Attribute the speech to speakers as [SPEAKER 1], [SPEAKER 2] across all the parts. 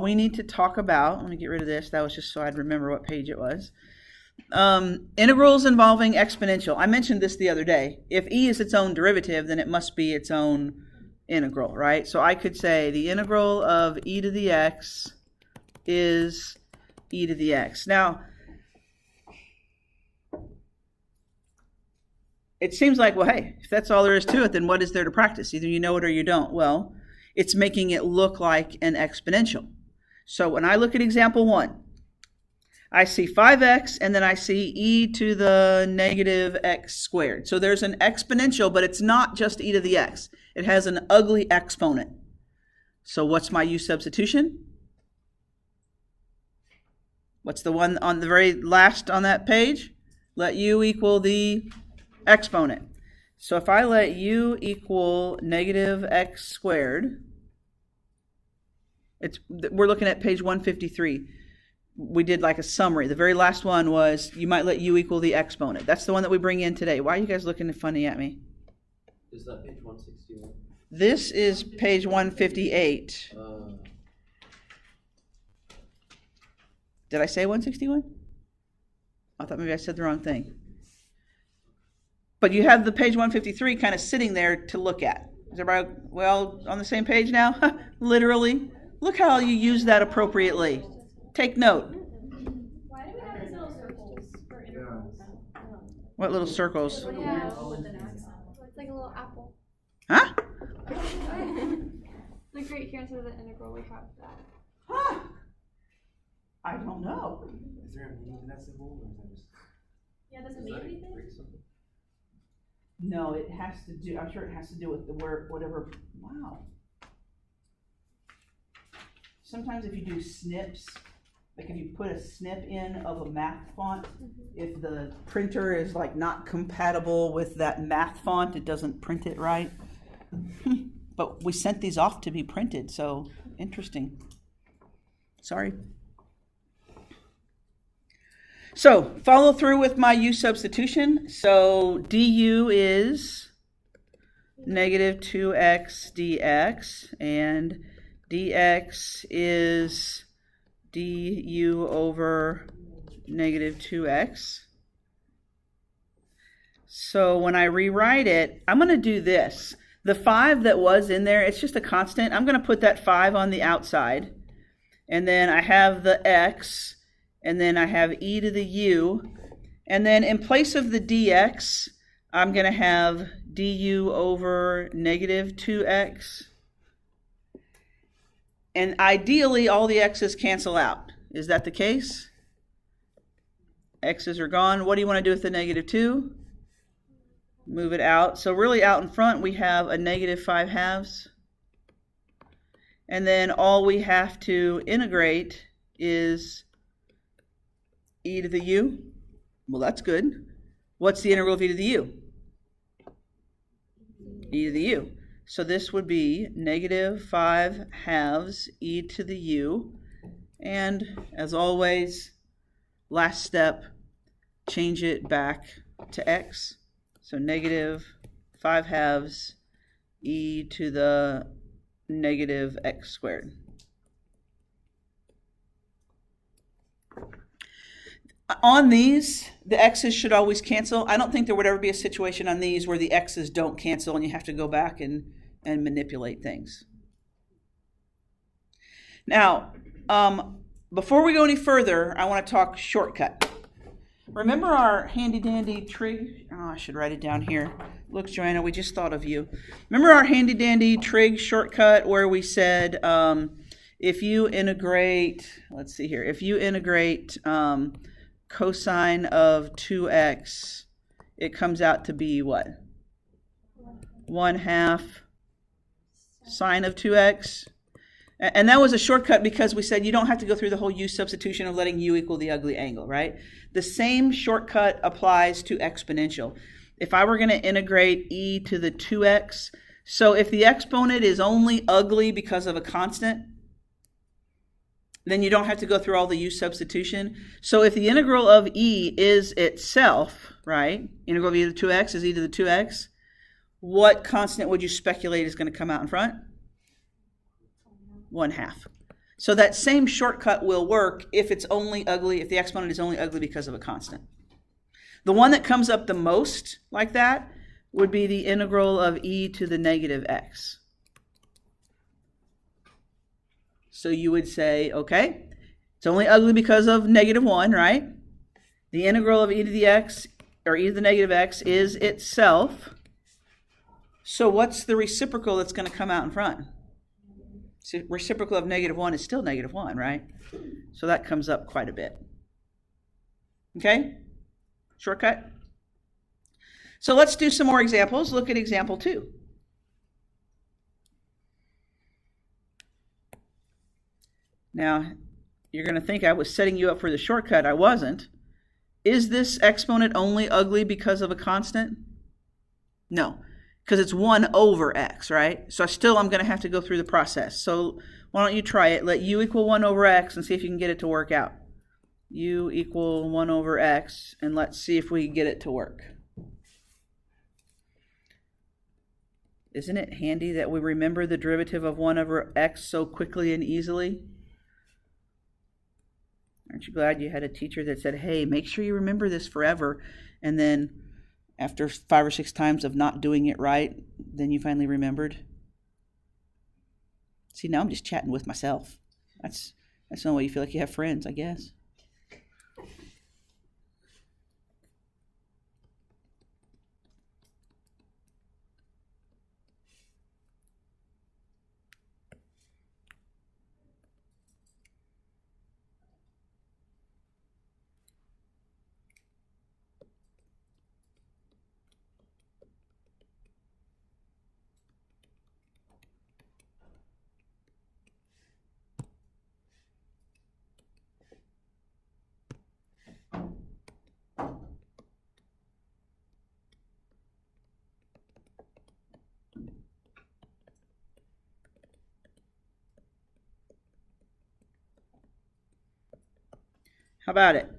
[SPEAKER 1] we need to talk about, let me get rid of this, that was just so I'd remember what page it was. Integrals involving exponential. I mentioned this the other day. If e is its own derivative, then it must be its own integral, right? So I could say the integral of e to the x is e to the x. Now, it seems like, well, hey, if that's all there is to it, then what is there to practice? Either you know it or you don't. Well, it's making it look like an exponential. So when I look at example 1, I see 5x, and then I see e to the negative x squared. So there's an exponential, but it's not just e to the x. It has an ugly exponent. So what's my u substitution? What's the one on the very last on that page? Let u equal the exponent. So if I let u equal negative x squared, we're looking at page 153. We did like a summary. The very last one was you might let u equal the exponent. That's the one that we bring in today. Why are you guys looking funny at me?
[SPEAKER 2] Is that page 161?
[SPEAKER 1] This is page 158. Did I say 161? I thought maybe I said the wrong thing. But you have the page 153 kind of sitting there to look at. Is everybody well on the same page now? Literally. Look how you use that appropriately. Take note.
[SPEAKER 3] Why do we have these little circles for integrals?
[SPEAKER 1] What little circles?
[SPEAKER 3] Yeah. It's like a little apple.
[SPEAKER 1] Huh?
[SPEAKER 3] Like right here instead of the integral, we have that.
[SPEAKER 1] Huh? I don't know.
[SPEAKER 2] Is there a meaning to that symbol, or is that just?
[SPEAKER 3] Yeah, does it mean anything?
[SPEAKER 1] No, it has to do, I'm sure it has to do with the word, whatever. Wow. Sometimes if you do snips, like if you put a snip in of a math font, if the printer is like not compatible with that math font, it doesn't print it right. But we sent these off to be printed, so interesting. Sorry. So follow through with my u substitution. So du is negative 2x dx, and dx is du over negative 2x. So when I rewrite it, I'm going to do this. The 5 that was in there, it's just a constant. I'm going to put that 5 on the outside. And then I have the x, and then I have e to the u. And then in place of the dx, I'm going to have du over negative 2x. And ideally, all the x's cancel out. Is that the case? X's are gone. What do you want to do with the negative 2? Move it out. So really out in front, we have a negative 5/2. And then all we have to integrate is e to the u. Well, that's good. What's the integral of e to the u? E to the u. So this would be negative 5/2 e to the u. And as always, last step, change it back to x. So negative 5/2 e to the negative x squared. On these, the x's should always cancel. I don't think there would ever be a situation on these where the x's don't cancel and you have to go back and manipulate things. Now, before we go any further, I want to talk shortcut. Remember our handy-dandy trig? Oh, I should write it down here. Look, Joanna, we just thought of you. Remember our handy-dandy trig shortcut where we said if you integrate, let's see here, if you integrate cosine of 2x, it comes out to be what? 1/2 sine of 2x. And that was a shortcut because we said you don't have to go through the whole u substitution of letting u equal the ugly angle, right? The same shortcut applies to exponential. If I were going to integrate e to the 2x, so if the exponent is only ugly because of a constant, then you don't have to go through all the u substitution. So if the integral of e is itself, right, integral of e to the 2x is e to the 2x, what constant would you speculate is going to come out in front? 1/2. So that same shortcut will work if it's only ugly, if the exponent is only ugly because of a constant. The one that comes up the most like that would be the integral of e to the negative x. So you would say, okay, it's only ugly because of -1, right? The integral of e to the x, or e to the negative x, is itself. So what's the reciprocal that's going to come out in front? So reciprocal of -1 is still -1, right? So that comes up quite a bit. Okay? Shortcut? So let's do some more examples. Look at example 2. Now, you're going to think I was setting you up for the shortcut. I wasn't. Is this exponent only ugly because of a constant? No, because it's 1 over x, right? So I'm going to have to go through the process. So why don't you try it? Let u equal 1 over x and see if you can get it to work out. U equal 1 over x, and let's see if we can get it to work. Isn't it handy that we remember the derivative of 1 over x so quickly and easily? Aren't you glad you had a teacher that said, hey, make sure you remember this forever, and then after 5 or 6 times of not doing it right, then you finally remembered? See, now I'm just chatting with myself. That's the only way you feel like you have friends, I guess. How about it?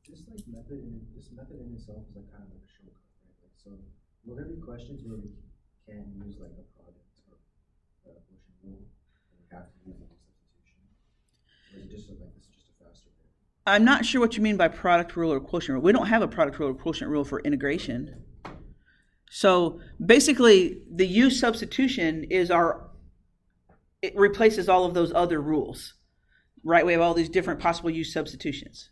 [SPEAKER 2] This method in itself is like kind of like a shortcut, right? Like, so will there be questions where we can't use like a product or a quotient rule, and we have to use like a substitution? Or is it just like this is just a faster way?
[SPEAKER 1] I'm not sure what you mean by product rule or quotient rule. We don't have a product rule or quotient rule for integration. So basically, the u substitution is it replaces all of those other rules, right? We have all these different possible u substitutions.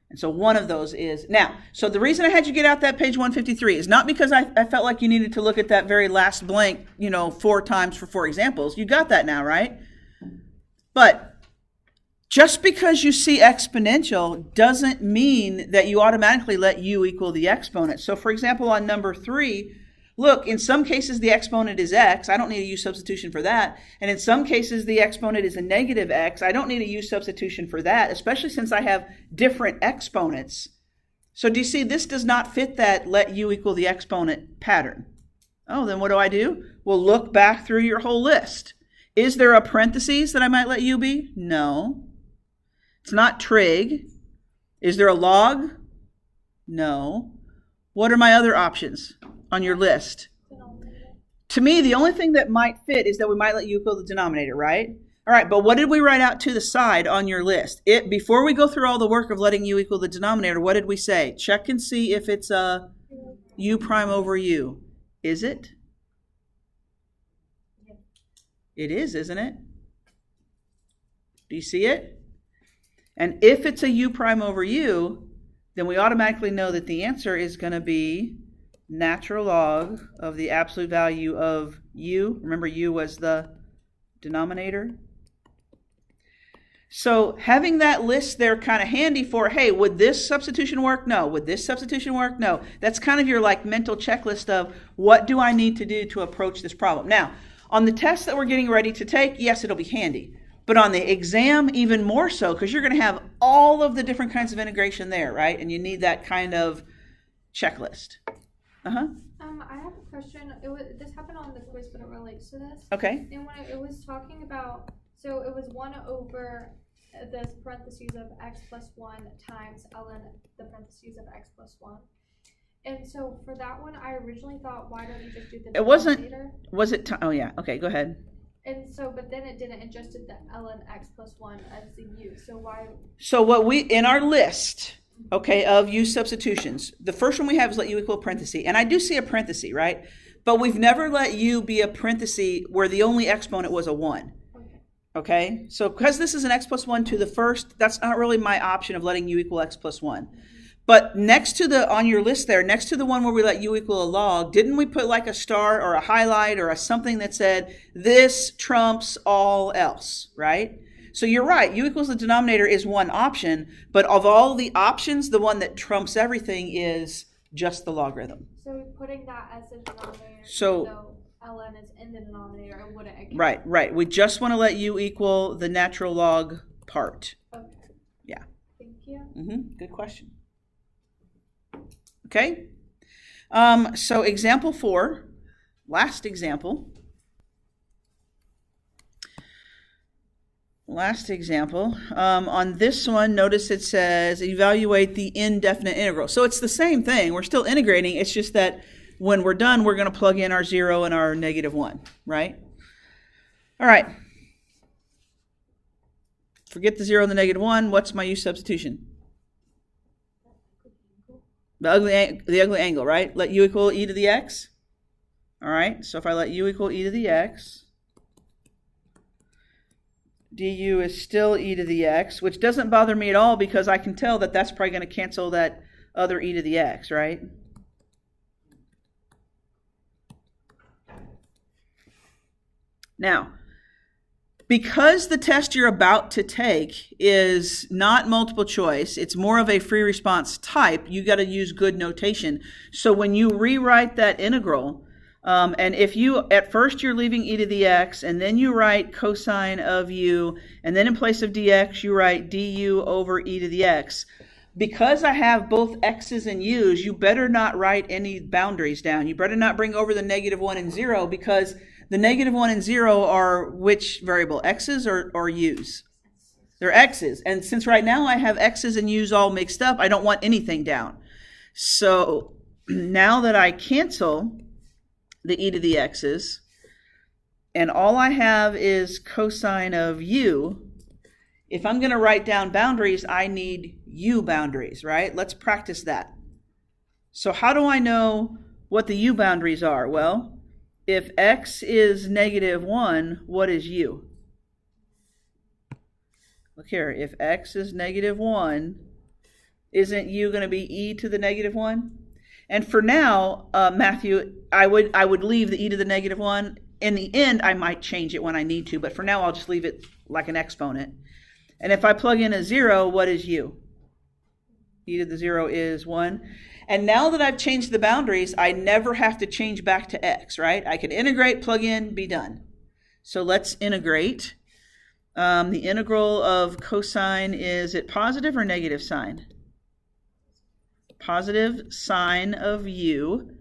[SPEAKER 1] And so one of those is, now, so the reason I had you get out that page 153 is not because I felt like you needed to look at that very last blank, 4 times for 4 examples. You got that now, right? But just because you see exponential doesn't mean that you automatically let u equal the exponent. So for example, on number 3, look, in some cases the exponent is x. I don't need a u substitution for that. And in some cases the exponent is a negative x. I don't need a u substitution for that, especially since I have different exponents. So do you see this does not fit that let u equal the exponent pattern? Oh, then what do? Well, look back through your whole list. Is there a parentheses that I might let u be? No. It's not trig. Is there a log? No. What are my other options on your list? To me, the only thing that might fit is that we might let u equal the denominator, right? All right, but what did we write out to the side on your list? Before we go through all the work of letting u equal the denominator, what did we say? Check and see if it's a u prime over u. Is it? It is, isn't it? Do you see it? And if it's a u prime over u, then we automatically know that the answer is going to be natural log of the absolute value of u. Remember, u was the denominator. So having that list there kind of handy for, hey, would this substitution work? No. Would this substitution work? No. That's kind of your like mental checklist of what do I need to do to approach this problem. Now, on the test that we're getting ready to take, yes, it'll be handy. But on the exam, even more so, because you're going to have all of the different kinds of integration there, right? And you need that kind of checklist.
[SPEAKER 3] I have a question. This happened on the quiz, but it relates to this.
[SPEAKER 1] Okay.
[SPEAKER 3] And when it was talking about, so it was 1 over this parentheses of x plus 1 times ln the parentheses of x plus 1. And so for that one, I originally thought, why don't you just do the
[SPEAKER 1] It wasn't,
[SPEAKER 3] denominator?
[SPEAKER 1] was it, oh yeah, okay, go ahead.
[SPEAKER 3] And so, but then it didn't, it just did the ln x plus 1 as the u. So why?
[SPEAKER 1] So what we, in our list, okay, of use substitutions, the first one we have is let u equal a parenthesis. And I do see a parenthesis, right? But we've never let u be a parenthesis where the only exponent was a 1. Okay, so because this is an x plus 1 to the first, that's not really my option of letting u equal x plus 1. But next to the, on your list there, next to the one where we let u equal a log, didn't we put like a star or a highlight or a something that said, this trumps all else, right? So you're right, u equals the denominator is one option, but of all the options, the one that trumps everything is just the logarithm.
[SPEAKER 3] So putting that as the denominator,
[SPEAKER 1] So-
[SPEAKER 3] even though ln is in the denominator, it wouldn't account.
[SPEAKER 1] Right, right. We just want to let u equal the natural log part.
[SPEAKER 3] Okay.
[SPEAKER 1] Yeah.
[SPEAKER 3] Thank you.
[SPEAKER 1] Good question. Okay. So example 4, last example. On this one, notice it says evaluate the indefinite integral. So it's the same thing. We're still integrating. It's just that when we're done, we're going to plug in our 0 and our -1, right? All right. Forget the 0 and the -1. What's my u substitution? The ugly angle, right? Let u equal e to the x. All right. So if I let u equal e to the x, du is still e to the x, which doesn't bother me at all because I can tell that that's probably going to cancel that other e to the x, right? Now, because the test you're about to take is not multiple choice, it's more of a free response type, you got to use good notation. So when you rewrite that integral, and if you, at first you're leaving e to the x, and then you write cosine of u, and then in place of dx, you write du over e to the x. Because I have both x's and u's, you better not write any boundaries down. You better not bring over the -1 and 0, because the -1 and 0 are which variable, x's or u's? They're x's. And since right now I have x's and u's all mixed up, I don't want anything down. So now that I cancel the e to the x's, and all I have is cosine of u, if I'm going to write down boundaries, I need u boundaries, right? Let's practice that. So how do I know what the u boundaries are? Well, if x is -1, what is u? Look here, if x is -1, isn't u going to be e to the -1? And for now, Matthew, I would leave the e to the -1. In the end, I might change it when I need to, but for now, I'll just leave it like an exponent. And if I plug in a 0, what is u? E to the 0 is 1. And now that I've changed the boundaries, I never have to change back to x, right? I can integrate, plug in, be done. So let's integrate. The integral of cosine, is it positive or negative sign? Positive sine of u.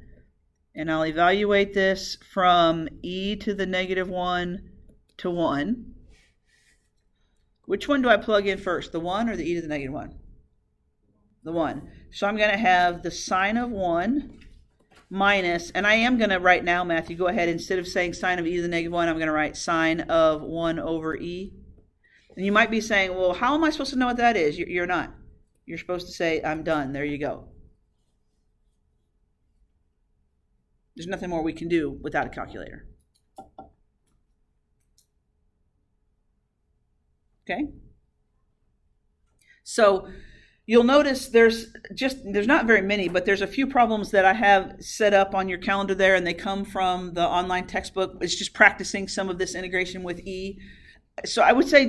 [SPEAKER 1] And I'll evaluate this from e to the -1 to 1. Which one do I plug in first, the 1 or the e to the -1? The 1. So I'm going to have the sine of 1 minus, and I am going to right now, Matthew, go ahead, instead of saying sine of e to the -1, I'm going to write sine of 1 over e. And you might be saying, well, how am I supposed to know what that is? You're not. You're supposed to say, I'm done. There you go. There's nothing more we can do without a calculator. Okay? So you'll notice there's not very many, but there's a few problems that I have set up on your calendar there, and they come from the online textbook. It's just practicing some of this integration with E. So I would say